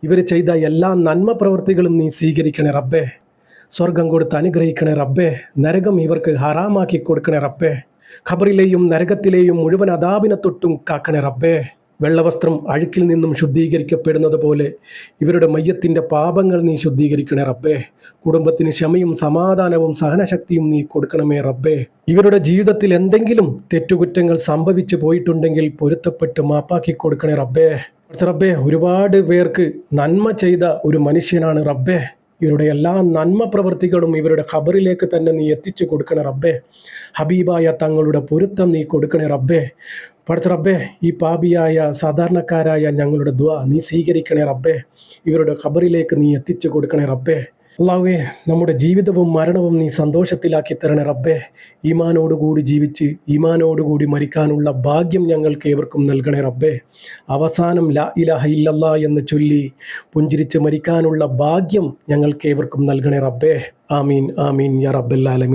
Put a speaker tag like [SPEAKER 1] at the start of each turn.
[SPEAKER 1] ഇവർ ചെയ്ത എല്ലാ നന്മ പ്രവൃത്തികളും നീ സ്വീകരിക്കണേ റബ്ബേ. സ്വർഗം കൊടുത്ത് അനുഗ്രഹിക്കണേ റബ്ബേ. നരകം ഇവർക്ക് ഹറാമാക്കി കൊടുക്കണേ റബ്ബേ. ഖബറിലെയും നരകത്തിലെയും മുഴുവൻ അദാബിനെ തൊട്ടും കാക്കണേ റബ്ബേ. വെള്ളവസ്ത്രം അഴുക്കിൽ നിന്നും ശുദ്ധീകരിക്കപ്പെടുന്നത് പോലെ ഇവരുടെ മയ്യത്തിൻ്റെ പാപങ്ങൾ നീ ശുദ്ധീകരിക്കണേ റബ്ബേ. കുടുംബത്തിന് ക്ഷമയും സമാധാനവും സഹനശക്തിയും നീ കൊടുക്കണമേ റബ്ബേ. ഇവരുടെ ജീവിതത്തിൽ എന്തെങ്കിലും തെറ്റുകുറ്റങ്ങൾ സംഭവിച്ചു പോയിട്ടുണ്ടെങ്കിൽ പൊരുത്തപ്പെട്ട് മാപ്പാക്കി കൊടുക്കണേ റബ്ബേ. റബ്ബേ, ഒരുപാട് പേർക്ക് നന്മ ചെയ്ത ഒരു മനുഷ്യനാണ് റബ്ബേ. ഇവരുടെ എല്ലാ നന്മ പ്രവൃത്തികളും ഇവരുടെ ഖബറിലേക്ക് തന്നെ നീ എത്തിച്ചു കൊടുക്കണേ റബ്ബേ. ഹബീബായ തങ്ങളുടെ പൊരുത്തം നീ കൊടുക്കണേ റബ്ബേ. പഠിച്ച റബ്ബേ, ഈ പാപിയായ സാധാരണക്കാരായ ഞങ്ങളുടെ ദുആ നീ സ്വീകരിക്കണേ റബ്ബേ. ഇവരുടെ ഖബറിലേക്ക് നീ എത്തിച്ചു കൊടുക്കണേ റബ്ബേ. അല്ലാഹുവേ, നമ്മുടെ ജീവിതവും മരണവും നീ സന്തോഷത്തിലാക്കി തരണേ റബ്ബേ. ഈമാനോടുകൂടി ജീവിച്ച് ഈമാനോടുകൂടി മരിക്കാനുള്ള ഭാഗ്യം ഞങ്ങൾക്ക് ഏവർക്കും നൽകണേ റബ്ബേ. അവസാനം ലാ ഇലാഹ ഇല്ലല്ലാ എന്ന് ചൊല്ലി പുഞ്ചിരിച്ച് മരിക്കാനുള്ള ഭാഗ്യം ഞങ്ങൾക്ക് ഏവർക്കും നൽകണേ റബ്ബേ. ആമീൻ ആമീൻ യാ റബ്ബൽ ആലമീൻ.